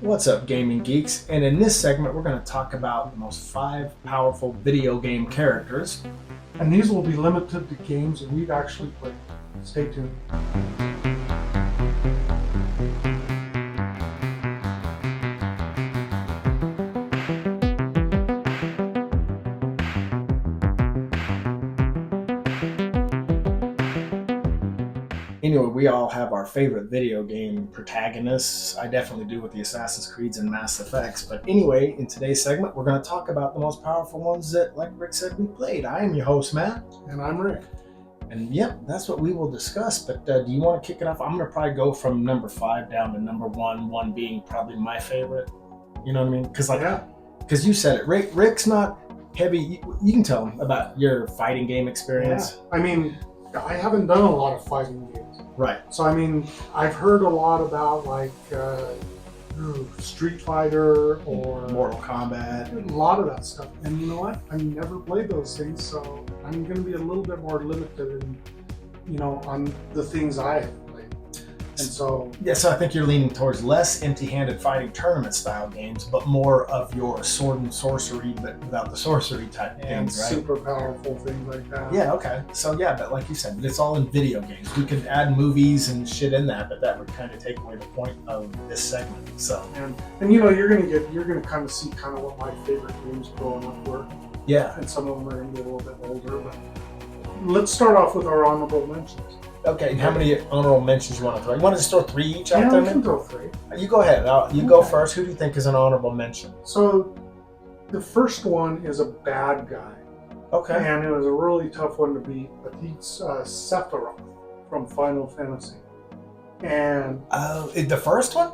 What's up, gaming geeks? And in this segment, we're going to talk about the most 5 powerful video game characters. And these will be limited to games that we've actually played. Stay tuned. Anyway, we all have our favorite video game protagonists. I definitely do with the Assassin's Creeds and Mass Effects. But anyway, in today's segment, we're going to talk about the most powerful ones that, like Rick said, we played. I am your host, Matt. And I'm Rick. And yep, that's what we will discuss. But do you want to kick it off? I'm going to probably go from number 5 down to number 1, 1 being probably my favorite. You know what I mean? Because you said it. Rick's not heavy. You can tell him about your fighting game experience. Yeah. I mean, I haven't done a lot of fighting games. Right. So, I mean, I've heard a lot about like Street Fighter or Mortal Kombat. A lot of that stuff. And you know what? I've never played those things, so I'm going to be a little bit more limited in, on the things I have played. And so... Yeah, so I think you're leaning towards less empty-handed fighting tournament style games, but more of your sword and sorcery, but without the sorcery type and things, right? Super powerful things like that. Yeah, okay. So yeah, but like you said, it's all in video games. We could add movies and shit in that, but that would kind of take away the point of this segment. So and you're gonna kind of see kind of what my favorite games growing up were. Yeah. And some of them are gonna be a little bit older, but let's start off with our honorable mentions. Okay, how many honorable mentions you want to throw? You want to just throw 3 each out there? Yeah, we can throw 3. You go ahead. You go first. Who do you think is an honorable mention? So, the first one is a bad guy. Okay. And it was a really tough one to beat, but he's Sephiroth from Final Fantasy. And the first one?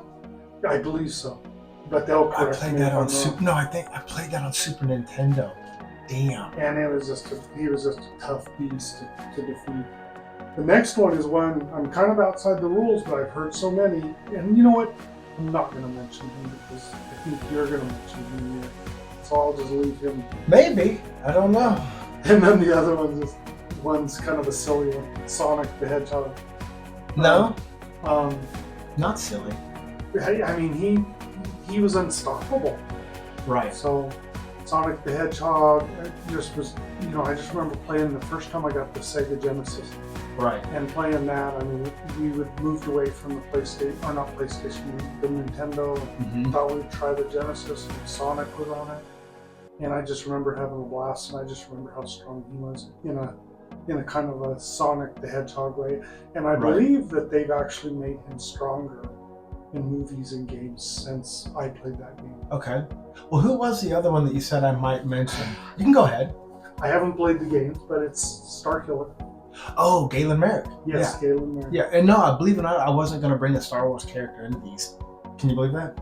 I believe so. But they'll correct me. I think I played that on Super Nintendo. Damn. And he was just a tough beast to defeat. The next one is one I'm kind of outside the rules, but I've heard so many. And you know what? I'm not going to mention him because I think you're going to mention him here. So I'll just leave him. Maybe. I don't know. And then the other one's kind of a silly one. Sonic the Hedgehog. No. Not silly. I mean, he was unstoppable. Right. So Sonic the Hedgehog I just remember playing the first time I got the Sega Genesis. Right. And playing that, I mean, we would moved away from the PlayStation, or not PlayStation, the Nintendo. Mm-hmm. Thought we'd try the Genesis, and Sonic was on it. And I just remember having a blast, and I just remember how strong he was in a kind of a Sonic the Hedgehog way. And I believe that they've actually made him stronger in movies and games since I played that game. Okay. Well, who was the other one that you said I might mention? You can go ahead. I haven't played the games, but it's Starkiller. Oh, Galen Merrick. Yes, yeah. Galen Merrick. Yeah, and no, I believe it or not, I wasn't going to bring a Star Wars character into these. Can you believe that?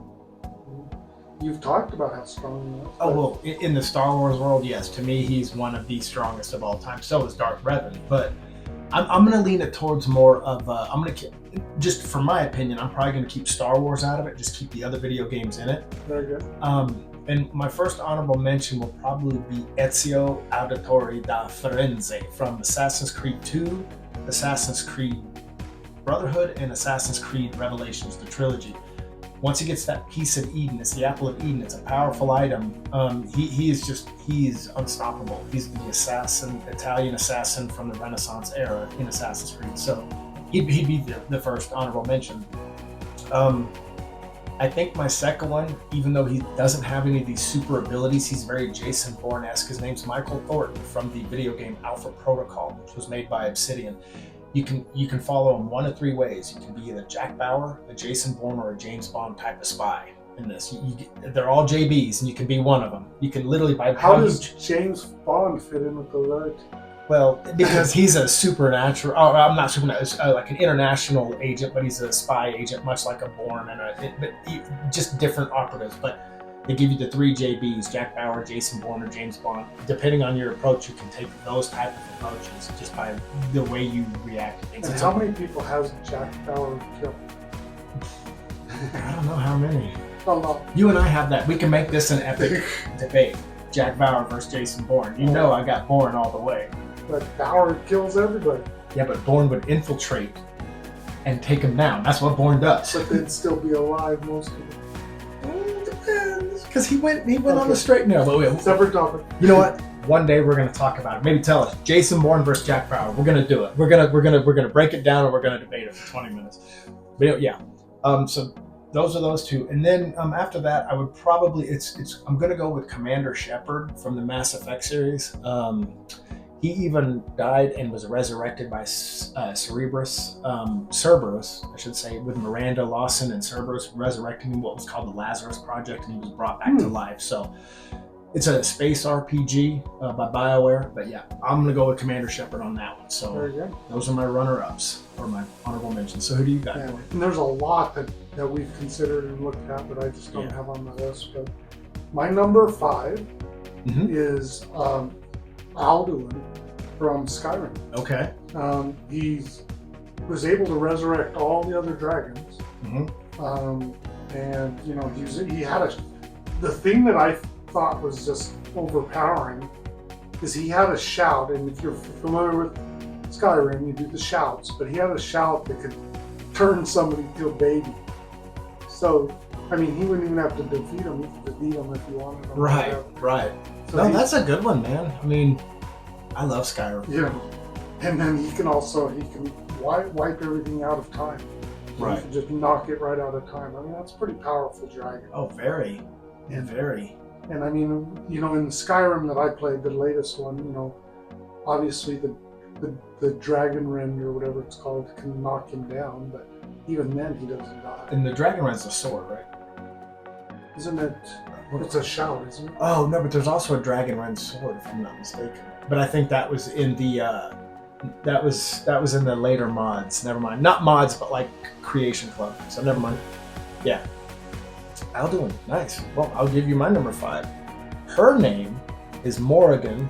You've talked about how strong he was. Oh, well, in the Star Wars world, yes. To me, he's one of the strongest of all time. So is Darth Revan. But I'm going to lean it towards more of, just for my opinion, I'm probably going to keep Star Wars out of it, just keep the other video games in it. Very good. And my first honorable mention will probably be Ezio Auditore da Firenze from Assassin's Creed 2, Assassin's Creed Brotherhood, and Assassin's Creed Revelations, the trilogy. Once he gets that piece of Eden, it's the apple of Eden, it's a powerful item. He's unstoppable. He's the Italian assassin from the Renaissance era in Assassin's Creed. So he'd be the first honorable mention. I think my second one, even though he doesn't have any of these super abilities, he's very Jason Bourne-esque. His name's Michael Thornton from the video game Alpha Protocol, which was made by Obsidian. You can follow him one of 3 ways. You can be either Jack Bauer, a Jason Bourne, or a James Bond type of spy in this. They're all JBs, and you can be one of them. You can literally How does James Bond fit in with the load? Well, because he's a supernatural, I'm not supernatural, like an international agent, but he's a spy agent, much like a Bourne, just different operatives. But they give you the 3 JBs, Jack Bauer, Jason Bourne, or James Bond. Depending on your approach, you can take those type of approaches just by the way you react to things. And how many people has Jack Bauer killed? I don't know how many. A lot. You and I have that. We can make this an epic debate. Jack Bauer versus Jason Bourne. You know I got Bourne all the way. But Bauer kills everybody. Yeah, but Bourne would infiltrate and take him down. That's what Bourne does. But they'd still be alive, most of them. because he went on the straight and narrow. But wait, Separate topic. you know what? One day we're gonna talk about it. Maybe tell us Jason Bourne versus Jack Bauer. We're gonna do it. We're gonna break it down and we're gonna debate it for 20 minutes. But yeah. So those are those two, and then after that, I would probably I'm gonna go with Commander Shepard from the Mass Effect series. He even died and was resurrected by Cerberus, I should say, with Miranda Lawson and Cerberus resurrecting him, what was called the Lazarus Project, and he was brought back to life. So it's a space RPG by BioWare, but yeah, I'm gonna go with Commander Shepard on that one. So those are my runner-ups or my honorable mentions. So who do you got? Yeah. And there's a lot that we've considered and looked at that I just don't have on my list. But my number 5 is Alduin from Skyrim. Okay. He was able to resurrect all the other dragons, and you know he had the thing that I thought was just overpowering is he had a shout, and if you're familiar with Skyrim, you do the shouts, but he had a shout that could turn somebody to a baby. So I mean, he wouldn't even have to defeat him; he could defeat him if you wanted him. Right. So no, that's a good one, man. I mean, I love Skyrim. Yeah, and then he can wipe everything out of time. Right. He can just knock it right out of time. I mean, that's a pretty powerful dragon. Oh, very. Very. And I mean, you know, in Skyrim that I played, the latest one, you know, obviously the dragon rend or whatever it's called can knock him down, but even then he doesn't die. And the dragon rend's a sword, right? Isn't it? It's a shout, isn't it? Oh no, but there's also a dragon rend sword, if I'm not mistaken. But I think that was in the that was in the later mods. Never mind, not mods, but like Creation Club. So never mind. Yeah, Alduin, nice. Well, I'll give you my number 5. Her name is Morrigan,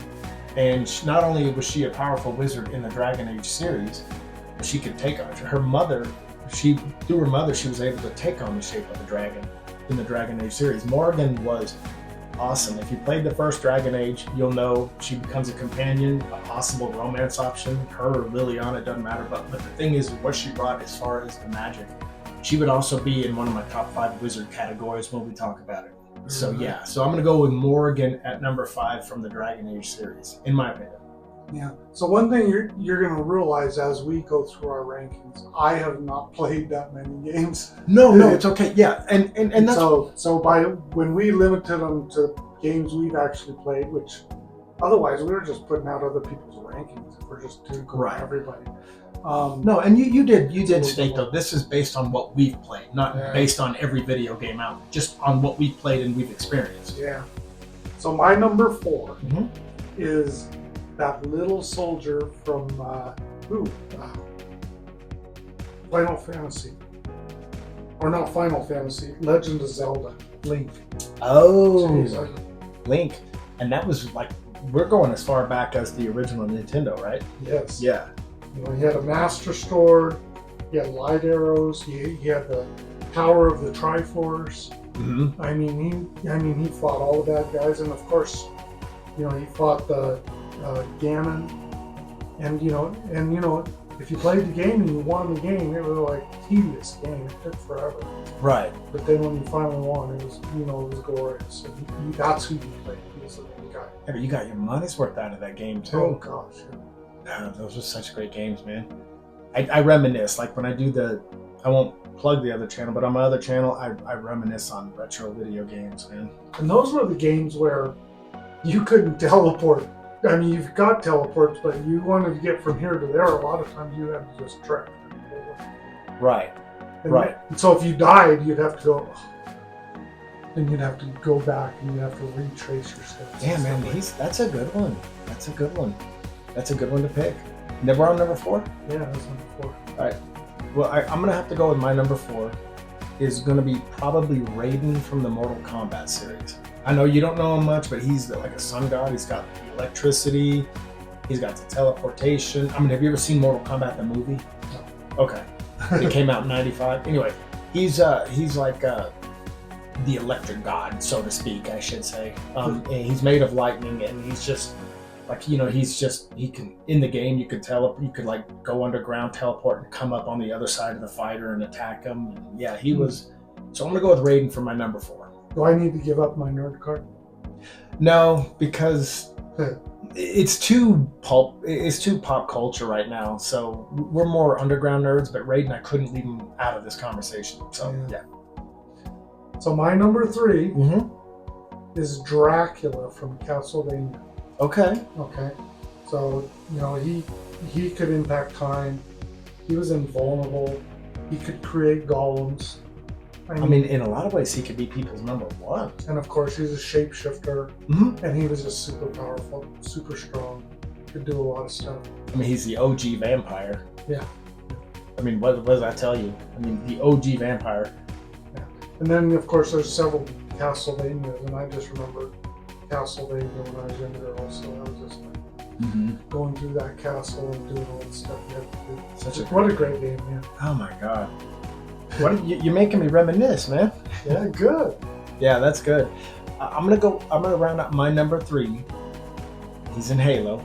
and not only was she a powerful wizard in the Dragon Age series, but she could take on her mother. Through her mother, she was able to take on the shape of a dragon in the Dragon Age series. Morrigan was awesome. If you played the first Dragon Age, you'll know she becomes a companion, a possible romance option. Her or Liliana, doesn't matter. But the thing is, what she brought as far as the magic, she would also be in one of my top 5 wizard categories when we talk about it. So yeah, so I'm gonna go with Morrigan at number 5 from the Dragon Age series, in my opinion. Yeah. So one thing you're gonna realize as we go through our rankings, I have not played that many games. No, it's okay. Yeah, and that's so when we limited them to games we've actually played, which otherwise we were just putting out other people's rankings if we're just to go to everybody. No, and you did state though, this is based on what we've played, not based on every video game out, just on what we've played and we've experienced. Yeah. So my number 4 is that little soldier from Final Fantasy. Or not Final Fantasy, Legend of Zelda, Link. Oh, jeez. Link. And that was like, we're going as far back as the original Nintendo, right? Yes. Yeah. You know, he had a Master Sword, he had light arrows, he had the power of the Triforce. I mean, he fought all the bad guys, and of course, you know, he fought the Ganon, and you know, if you played the game and you won the game, it was like a tedious game. It took forever. Right. But then when you finally won, it was glorious. And that's who you played. He was the main guy. Yeah, but you got your money's worth out of that game too. Oh gosh. Yeah. Those were such great games, man. I reminisce, like when I do I won't plug the other channel, but on my other channel, I reminisce on retro video games, man. And those were the games where you couldn't teleport. I mean, you've got teleports, but you wanted to get from here to there. A lot of times you had to just trek. Right. And so if you died, you'd have to go. Then you'd have to go back and you'd have to retrace your steps. Yeah, man, that's a good one. That's a good one. That's a good one to pick. Never on number 4? Yeah, that's number 4. All right. Well, I'm going to have to go with my number 4. Is going to be probably Raiden from the Mortal Kombat series. I know you don't know him much, but he's like a sun god. He's got the electricity. He's got the teleportation. I mean, have you ever seen Mortal Kombat, the movie? No. Okay. It came out in 95. Anyway, he's like the electric god, so to speak, I should say. And he's made of lightning, and he's just like, you know, he can, in the game, you could like go underground, teleport, and come up on the other side of the fighter and attack him. And yeah, he was. So I'm gonna go with Raiden for my number 4. Do I need to give up my nerd card? No, because it's too pop culture right now. So we're more underground nerds. But Raiden, I couldn't leave him out of this conversation. So yeah. So my number 3 Mm-hmm. is Dracula from Castlevania. Okay. Okay. So, you know, he could impact time. He was invulnerable. He could create golems. I mean, in a lot of ways, he could be people's number one. And of course, he's a shapeshifter. Mm-hmm. And he was just super powerful, super strong. Could do a lot of stuff. I mean, he's the OG vampire. Yeah. I mean, what does that tell you? I mean, the OG vampire. Yeah. And then, of course, there's several Castlevanias, and I just remember Castlevania when I was younger also. I was just like going through that castle and doing all the stuff you had to do. What a great game, yeah. Oh my God. You're making me reminisce, man. Yeah, good. Yeah, that's good. I'm gonna round up my number 3. He's in Halo,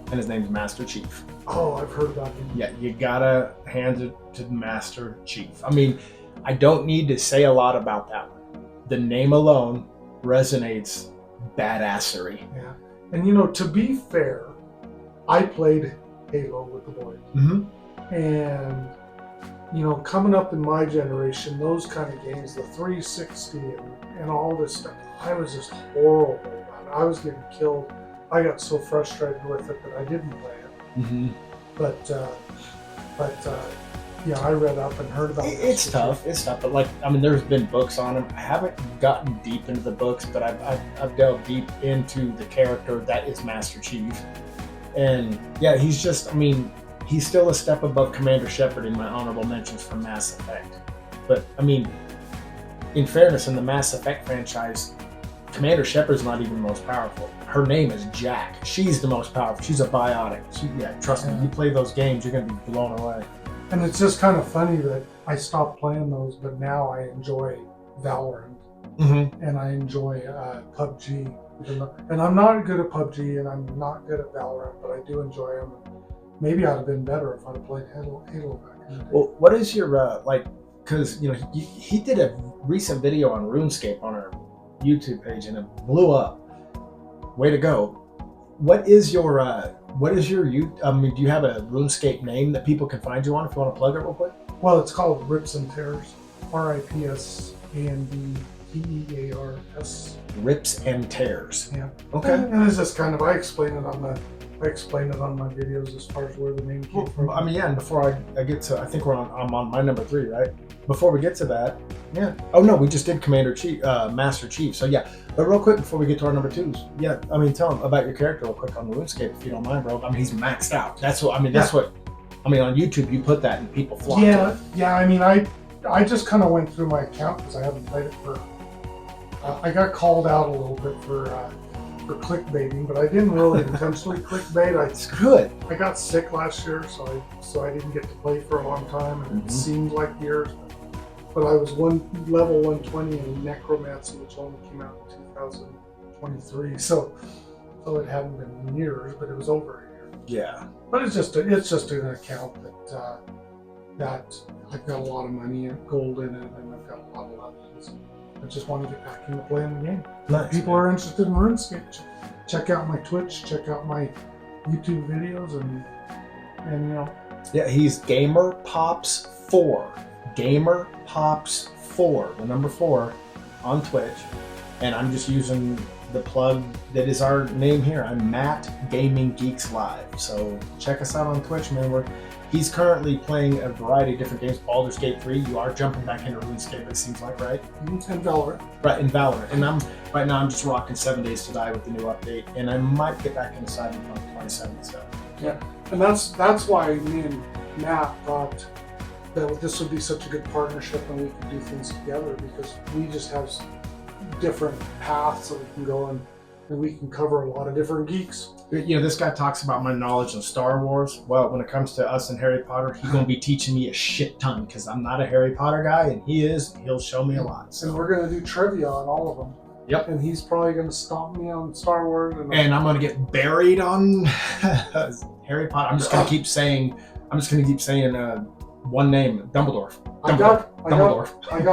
and his name's Master Chief. Oh, I've heard about him. Yeah, you gotta hand it to Master Chief. I mean, I don't need to say a lot about that one. The name alone resonates badassery. Yeah. And you know, to be fair, I played Halo with the boys. Mm-hmm. And you know, coming up in my generation, those kind of games, the 360 and all this stuff, I was just horrible about it. I was getting killed. I got so frustrated with it that I didn't play it. Mm-hmm. But yeah, I read up and heard about it. It's tough. It's tough. But like, I mean, there's been books on him. I haven't gotten deep into the books, but I've delved deep into the character that is Master Chief. And yeah, he's just, I mean, he's still a step above Commander Shepard in my honorable mentions for Mass Effect. But, I mean, in fairness, in the Mass Effect franchise, Commander Shepard's not even the most powerful. Her name is Jack. She's the most powerful. She's a biotic. Trust me, you play those games, you're going to be blown away. And it's just kind of funny that I stopped playing those, but now I enjoy Valorant. Mm-hmm. And I enjoy PUBG. And I'm not good at PUBG and I'm not good at Valorant, but I do enjoy them. Maybe I'd have been better if I'd have played Halo back in the day. Well, what is your, because, you know, he did a recent video on RuneScape on our YouTube page and it blew up. Way to go. What is your, do you have a RuneScape name that people can find you on if you want to plug it real quick? Well, it's called Rips and Tears. RIPSANDTEARS. Rips and Tears. Yeah. Okay. And it's just kind of, I explain it on my videos as far as where the name came from. I mean, yeah, and before I get to, I think I'm on my number 3, right? Before we get to that, yeah. Oh no, we just did Master Chief. So yeah, but real quick before we get to our number 2s, yeah. I mean, tell them about your character real quick on RuneScape if you don't mind, bro. I mean, he's maxed out. That's what on YouTube you put that and people flock to it. Yeah. I mean, I just kind of went through my account because I haven't played it for. I got called out a little bit for clickbaiting, but I didn't really intentionally clickbait. It's good. I got sick last year, so I didn't get to play for a long time, and it seemed like years. But I was level 120 in Necromancy, which only came out in 2023. So it hadn't been years, but it was over a year. Yeah. But it's just an account that I've got a lot of money and gold in it, and I've got a lot of levels. I just want to get back into playing the game. Nice. People are interested in RuneScape. Check out my Twitch. Check out my YouTube videos, and you know. Yeah, he's Gamer Pops 4. Gamer Pops 4, the number 4, on Twitch, and I'm just using the plug that is our name here. I'm Matt Gaming Geeks Live. So check us out on Twitch, man. He's currently playing a variety of different games. Baldur's Gate 3. You are jumping back into RuneScape, it seems like, right? And Valorant. Right, in Valorant. And I'm just rocking 7 Days to Die with the new update, and I might get back into Cyberpunk 2077. Yeah, and that's why me and Matt thought that this would be such a good partnership and we could do things together because we just have different paths that we can go and we can cover a lot of different geeks. You know, this guy talks about my knowledge of Star Wars. Well, when it comes to us and Harry Potter, he's going to be teaching me a shit ton because I'm not a Harry Potter guy, and he is. He'll show me a lot. So. And we're going to do trivia on all of them. Yep. And he's probably going to stomp me on Star Wars. And I'm going to get buried on Harry Potter. I'm just going to keep saying one name, Dumbledore. I got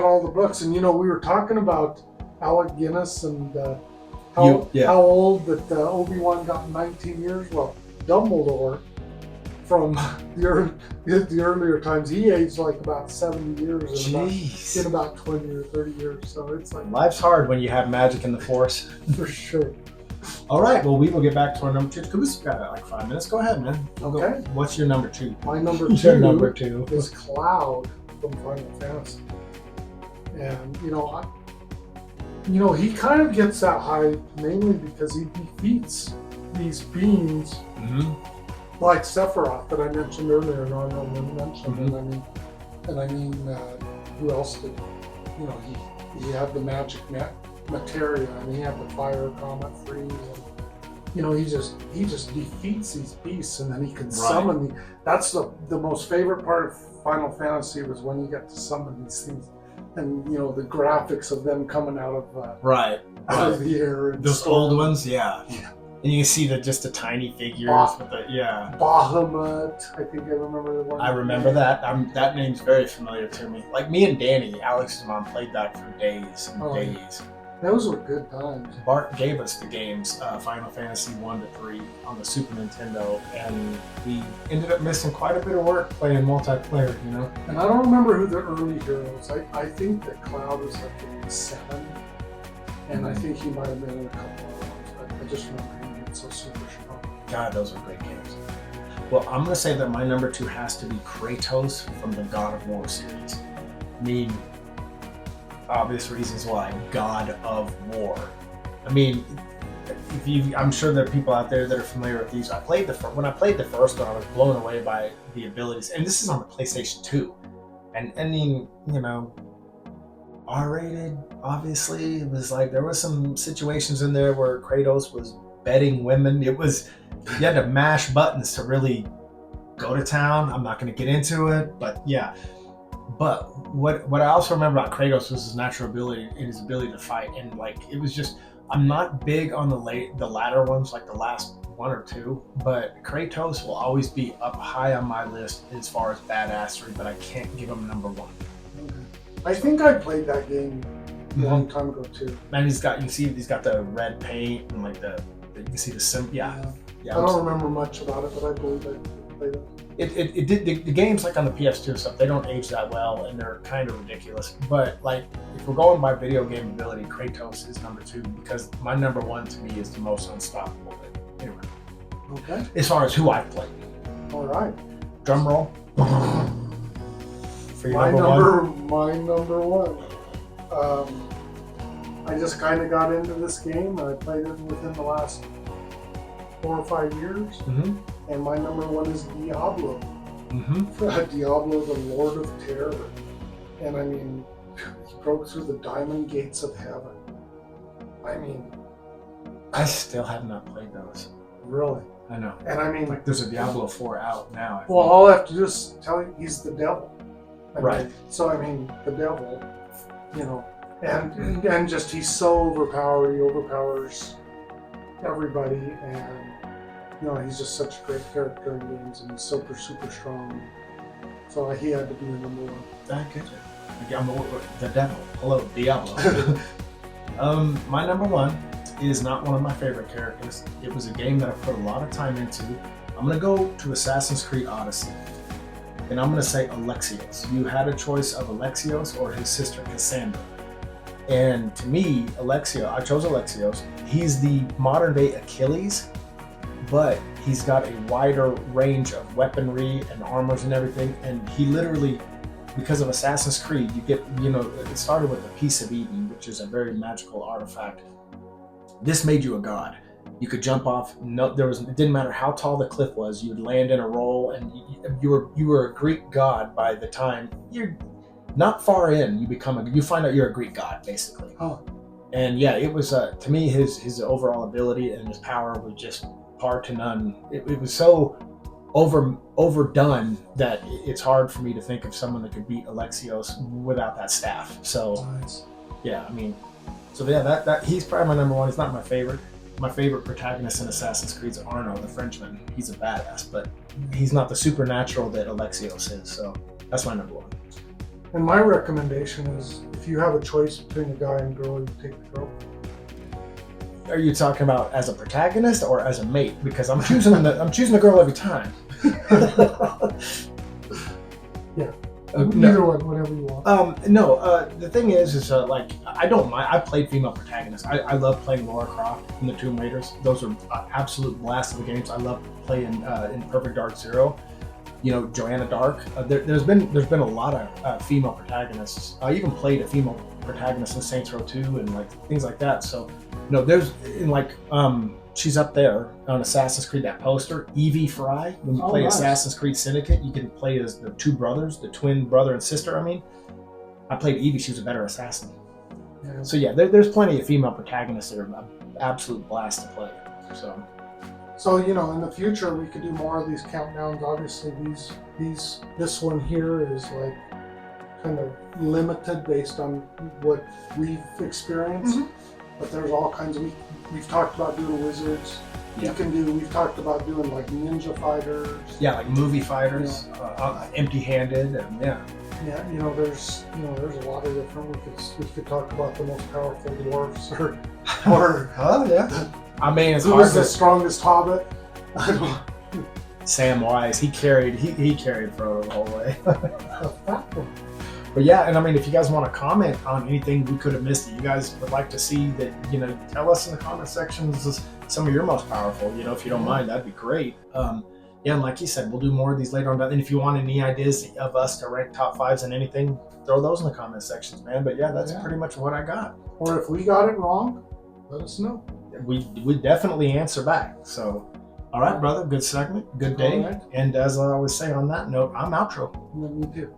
all the books. And, you know, we were talking about Alec Guinness and Yeah. how old that Obi-Wan got 19 years? Well, Dumbledore from the earlier times, he aged like about 70 years Jeez. in about 20 or 30 years. So it's like Life's hard when you have magic in the Force. for sure. All right, well, we will get back to our number 2. We've got like 5 minutes. Go ahead, man. Okay. What's your number 2? My number Your two number 2. is Cloud from Final Fantasy, and he kind of gets that high mainly because he defeats these beings Mm-hmm. like Sephiroth that I mentioned earlier, and I mentioned, Mhm. and I mean, who else did? He had the magic materia, and he had the fire, comet, freeze, and he just defeats these beasts, and then he can summon. That's the most favorite part of Final Fantasy was when you get to summon these things, and the graphics of them coming out of Right. out of the air. And Those stuff. old ones, yeah. Yeah. And you can see just the tiny figures with the, yeah. Bahamut, I think I remember the one. I remember that. That name's very familiar to me. Like me and Danny, Alex's mom, played that for days and days. Those were good times. Bart gave us the games, Final Fantasy 1 to 3 on the Super Nintendo, and we ended up missing quite a bit of work playing multiplayer, And I don't remember who the early heroes. I think that Cloud was like in 7, and I think he might have been in a couple of ones, but I just remember him being so super strong. God, those were great games. Well, I'm going to say that my number 2 has to be Kratos from the God of War series. I mean, obvious reasons why. God of War. I mean, I'm sure there are people out there that are familiar with these. When I played the first one, I was blown away by the abilities. And this is on the PlayStation 2. And I mean, R-rated, obviously. It was like, there was some situations in there where Kratos was bedding women. You had to mash buttons to really go to town. I'm not going to get into it, but yeah. But what I also remember about Kratos was his natural ability and his ability to fight. And like, it was just, I'm not big on the latter ones, like the last 1 or 2, but Kratos will always be up high on my list as far as badassery, but I can't give him number 1. I think I played that game a long time ago too. And you can see he's got the red paint and like you can see the sim. Yeah. I don't remember much about it, but I believe I played it. It did the games like on the PS2 and stuff, they don't age that well and they're kind of ridiculous. But like, if we're going by video game ability, Kratos is number 2 because my number 1 to me is the most unstoppable. But anyway, okay. As far as who I've played, All right. drum roll. For your My number 1. I just kind of got into this game. I played it within the last 4 or 5 years. Mm-hmm. And my number 1 is Diablo. Mm-hmm. Diablo, the Lord of Terror. And I mean, he broke through the diamond gates of heaven. I mean, I still have not played those. Really? I know. And I mean, like, there's a Diablo 4 out now. Well, all I have to do is tell you he's the devil. Right. So I mean, the devil, and just he's so overpowered. He overpowers everybody, and he's just such a great character in games, and he's super strong. So he had to be the number 1. I get it. I'm the devil. Hello, Diablo. My number 1 is not one of my favorite characters. It was a game that I put a lot of time into. I'm going to go to Assassin's Creed Odyssey. And I'm going to say Alexios. You had a choice of Alexios or his sister Cassandra. And to me, I chose Alexios. He's the modern day Achilles, but he's got a wider range of weaponry and armors and everything. And he literally, because of Assassin's Creed, you get, it started with the Piece of Eden, which is a very magical artifact. This made you a god. You could jump off. It didn't matter how tall the cliff was. You would land in a roll, and you were a Greek god by the time you're not far in. You find out you're a Greek god, basically. Oh. And yeah, it was to me his overall ability and his power was just par to none. It was so overdone that it's hard for me to think of someone that could beat Alexios without that staff. So Nice. yeah, I mean, so yeah, that he's probably my number 1. He's not my favorite. My favorite protagonist in Assassin's Creed is Arno, the Frenchman. He's a badass, but he's not the supernatural that Alexios is. So that's my number 1. And my recommendation is, if you have a choice between a guy and girl, you take the girl. Are you talking about as a protagonist or as a mate? Because I'm choosing the girl every time. Yeah. No. Either one, whatever you want. The thing is like, I don't mind. I played female protagonists. I love playing Lara Croft in the Tomb Raiders. Those are absolute blast of the games. I love playing in Perfect Dark Zero. You know, Joanna Dark. There's been a lot of female protagonists. I even played a female protagonist in Saints Row 2 and like things like that. So, there's in like she's up there on Assassin's Creed, that poster, Evie Fry. When you play nice. Assassin's Creed Syndicate, you can play as the two brothers, the twin brother and sister. I played Evie. She was a better assassin. Yeah. So yeah, there's plenty of female protagonists that are an absolute blast to play. So, in the future we could do more of these countdowns. Obviously, this one here is like kind of limited based on what we've experienced. Mhm. But there's all kinds of. We've talked about doing wizards. Yeah. We've talked about doing like ninja fighters. Yeah, like movie fighters, empty-handed, and yeah. Yeah, there's a lot of different. We could talk about the most powerful dwarfs or Oh yeah. It's who hard was the strongest hobbit. Samwise. He carried Frodo the whole way. A fat one. But yeah, and if you guys want to comment on anything we could have missed that you guys would like to see, that tell us in the comment sections some of your most powerful. If you don't mind, that'd be great. Yeah, and like you said, we'll do more of these later on. And if you want any ideas of us to rank top fives and anything, throw those in the comment sections, man. But yeah, that's pretty much what I got. Or if we got it wrong, let us know. We definitely answer back. So, all right, brother, good segment, good day. All right. And as I always say on that note, I'm outro. Me too.